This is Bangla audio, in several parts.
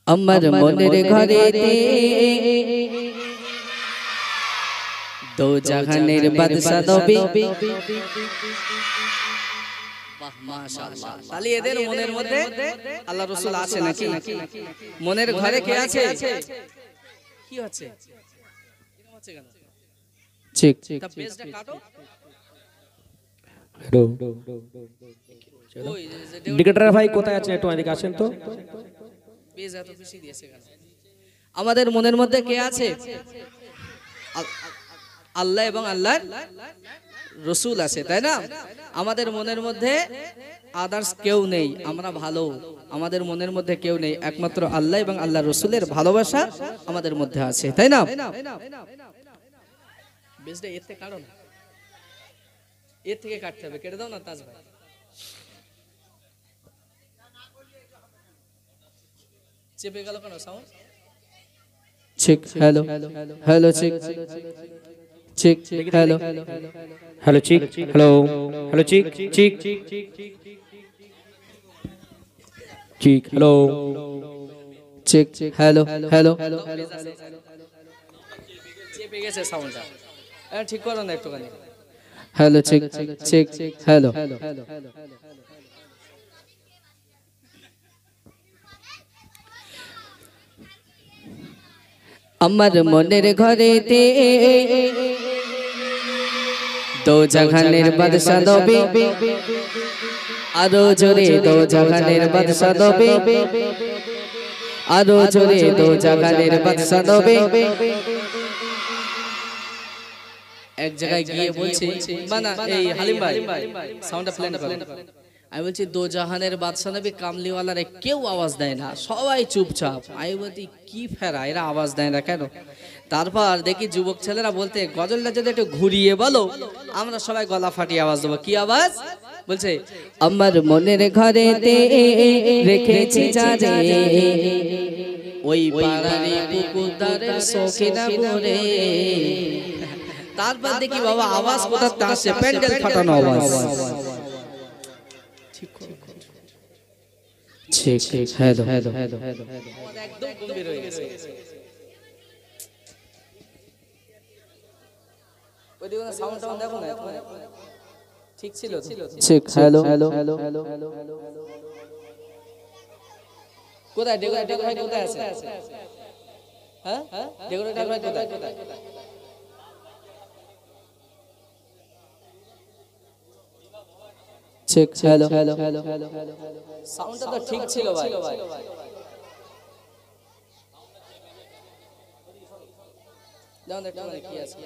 আমার মনের ঘরেতে দো জাহানের বাদশা নবী। বাহ মাশাআল্লাহ। তাহলে এদের মনের মধ্যে আল্লাহ রাসূল আছে নাকি? মনের ঘরে কে আছে? কি হচ্ছে? এরকম হচ্ছে কেন? ঠিক তা পেজটা কাটো। হ্যালো ডিকেটার ভাই কোথায় আছেন? একটু এদিকে আসেন তো। পেজ এত বেশি দিয়েছে কেন? আমাদের মনের মধ্যে কে আছে? আল্লাহ এবং আল্লাহর রাসূল আছে, তাই না? আমাদের মনের মধ্যে আদার্স কেউ নেই, আমরা ভালো। আমাদের মনের মধ্যে কেউ নেই, একমাত্র আল্লাহ এবং আল্লাহর রাসূলের ভালোবাসা আমাদের মধ্যে আছে, তাই না? বেশটা এর থেকে কারণ এর থেকে কাটতে হবে, কেটে দাও না তাজ ভাই। চেপে গেল কেন sound? Check hello hello check check hello hello check hello hello check check check hello check hello hello চেপে গেছে সাউন্ডটা, ঠিক করো না একটুখানি। Hello check check hello. আমার মনের ঘরেতে দো জাহানের বাদশা নবী, আরো জোরে দো জাহানের বাদশা নবী, আরো জোরে দো জাহানের বাদশা নবী। এক জায়গায় গিয়ে বলছি মানা এই হালিম ভাই সাউন্ডটা প্ল্যান করো। আমি বলছি দো জাহানের বাদশা নবী, কামলিওয়ালারে কেউ আওয়াজ দেয় না, সবাই চুপচাপ। আমি বলছি কি ফেরা, এরা আওয়াজ দেয় না কেন? তারপর দেখি যুবক ছেলেরা বলতে গজলটা যদি একটু ঘুরিয়ে বলো আমরা সবাই গলা ফাটিয়ে আওয়াজ দেবো। কি আওয়াজ বলছে? আমার মনের ঘরেতে রেখেছি যারে, ওই পাড়ারে পুকুরদারের শৌখিনা করে। তারপর দেখি বাবা আওয়াজ কোথা আসছে, প্যান্ডেল ফাটানো আওয়াজ। ঠিক ঠিক হ্যালো হ্যালো হ্যালো একদম গম্ভীর হয়ে গেছে। ওই দিকে সাউন্ডটা দেখো না, ঠিক ছিল? ঠিক হ্যালো হ্যালো হ্যালো কোথায় ডেকোরেটর ভাই কোথায় আছে? হ্যাঁ ডেকোরেটর ভাই কোথায়? চেক হ্যালো হ্যালো হ্যালো সাউন্ডটা তো ঠিক ছিল ভাই। দাও দেখো কি আছে,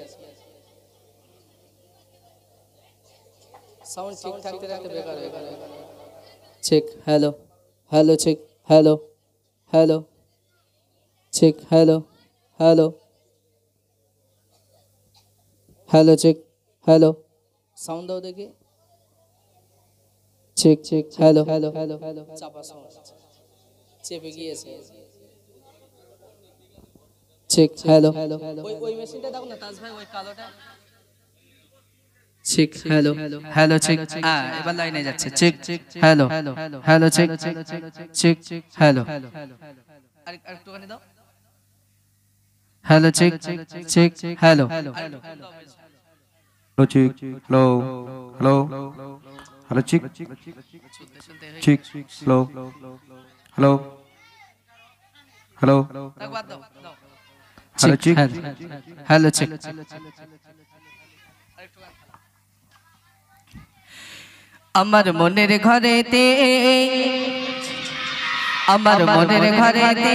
সাউন্ড ঠিক থাকতে রাখতে বেকার বেকার। Check hello hello check hello hello check hello hello hello check hello sound দাও দেখি। Check check hello hello hello hello চাপা সাউন্ড চেপে গিয়েছে। চেক হ্যালো হ্যালো ওই মেশিনটা দেখো না তাজ ভাই, ওই কালোটা। চেক হ্যালো হ্যালো চেক, এবার লাইনে যাচ্ছে। Check hello hello check check hello আরেকটুখানি দাও। Hello check check hello hello check hello hello hello check check hello hello hello hello check hello check. আমার মনের ঘরেতে আমার মনের ঘরেতে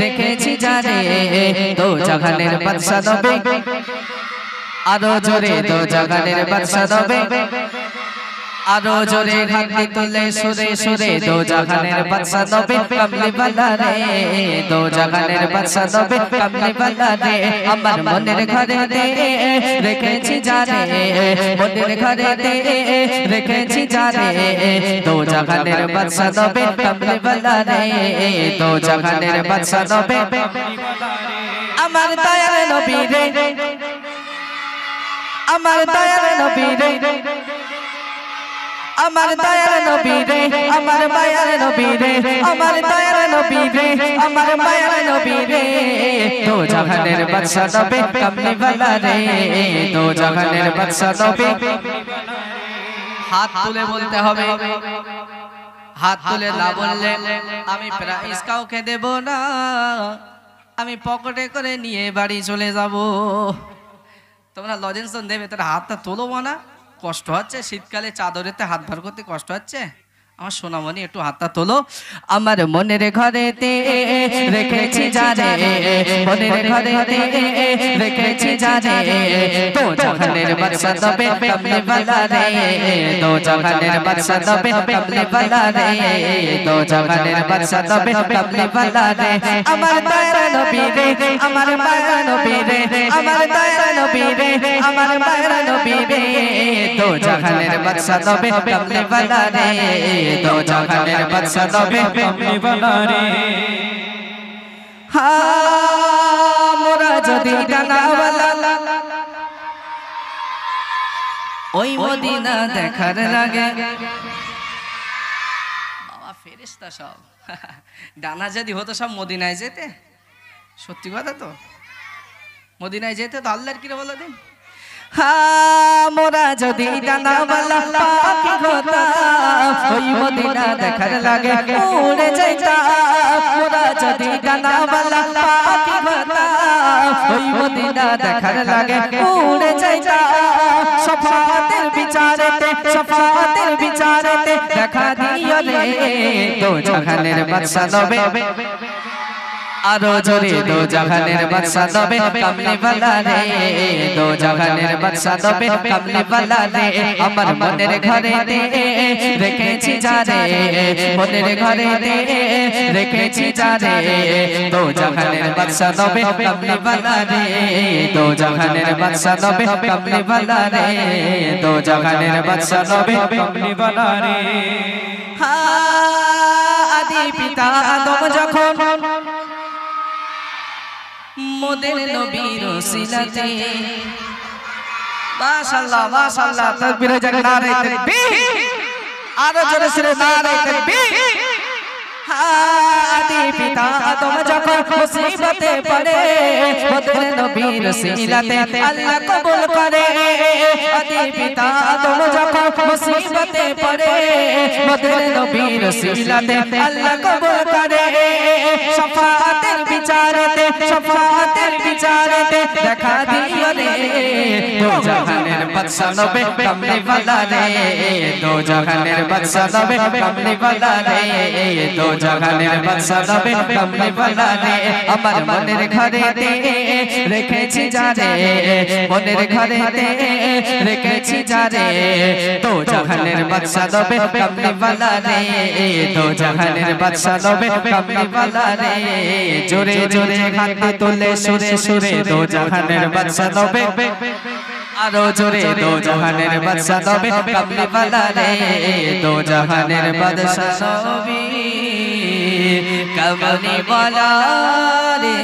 রেখেছি যারে, দো জাহানের বাদশা নবী, আরো জোরে দো জাহানের বাদশা নবী, আরো জোরে হাতে তুলে সুরে সুরে দো জাহানের বাদশা নবী, কামলিওয়ালা রে দো জাহানের বাদশা নবী, কামলিওয়ালা রে। আমার মনের ঘরেতে রেখেছি যারে, মনের ঘরেতে রেখেছি যারে, দো জাহানের বাদশা নবী, কামলিওয়ালা রে দো জাহানের বাদশা নবী। আমার দয়ার নবী রে, আমার দয়ার নবী রে, আমার দয়ার নবী রে, আমার মায়ার নবী রে, আমার দয়ার নবী রে, আমার মায়ের নবী রে দো জাহানের বাদশা নবী কামলি ওয়ালা রে দো জাহানের বাদশা নবী হাত তুলে বলতে হবে হাত তুলে না বললে আমি প্রাইজ কাউকে দেব না আমি পকেটে করে নিয়ে বাড়ি চলে যাব তোমরা লজেন্স দেবে তোর হাতটা তোলো না কষ্ট হচ্ছে শীতকালে চাদরেতে হাত ভর করতে কষ্ট হচ্ছে আমার সোনামণি একটু হাতটা তোলো আমার মনের ঘরেতে রেখেছি যারে মনের ঘরেতে রেখেছি যারে তো জাহানের বাদশা নবী কামলি ওয়ালা রে তো জাহানের বাদশা নবী কামলি ওয়ালা রে তো জাহানের বাদশা নবী কামলি ওয়ালা রে আমার দয়ার নবী রে আমার মায়ের নবী রে আমার দয়ার নবী রে আমার মায়ের নবী রে তো জাহানের বাদশা নবী কামলি ওয়ালা রে দো জাহানের বাদশা নবী কামলি ওয়ালা রে মোরা যদি ডানাওয়ালা ওই মদিনা দেখার লাগে বাবা ফেরেশতা সব ডানা যদি হতো সব মদিনায় যেতে সত্যি কথা তো মদিনায় যেতে তো আল্লাহর কি বলো দিন মোরা যদি ডানাওয়ালা পাখি হতাম ওই মদিনা দেখার লাগে উড়ে যাইতাম মোরা যদি ডানাওয়ালা পাখি হতাম ওই মদিনা দেখার লাগে উড়ে যাইতাম শফাতের বিচারেতে দেখা দিও রে দো জাহানের বাদশা নবী আরো জোরে দো জাহানের বাদশা নবী কামলি ওয়ালা রে দো জাহানের বাদশা নবী কামলি ওয়ালা রে আমার মনের ঘরেতে রেখেছি যারে মনের ঘরেতে রেখেছি যারে দো জাহানের বাদশা নবী কামলি ওয়ালা রে দো জাহানের বাদশা নবী কামলি ওয়ালা রে দো জাহানের বাদশা নবী কামলি ওয়ালা রে আদি পিতা আদম যখন মোদের নবীর ওসিলাতে মাশাআল্লাহ মাশাআল্লাহ তাকবীর জান নারে তাকবীর আরো জোরে সরে নারে তাকবীর আদি পিতা আদম যখন মুসিবতে পড়ে মোদের নবীর ওসিলাতে আল্লাহ কবুল করে আদি পিতা আদম যখন মুসিবতে পড়ে মোদের নবীর ওসিলাতে আল্লাহ কবুল করে শফাতের বিচারেতে দেখা দিও রে দো জাহানের বাদশা নবী কামলি ওয়ালা রে দো জাহানের বাদশা নবী কামলি ওয়ালা রে দো জাহানের বাদশা নবী কামলি ওয়ালা রে আমার মনের ঘরেতে রেখেছি যারে মনের ঘরেতে রেখেছি যারে দো জাহানের বাদশা নবী কামলি ওয়ালা রে দো জাহানের বাদশা নবী কামলি ওয়ালা রে জোরে জোরে হাত তুলে সুরে সুরে দো জাহানের বাদশা নবী আরো জোরে দো জাহানের বাদশা নবী কামলি ওয়ালা রে দো জাহানের বাদশা নবী কামলি ওয়ালা রে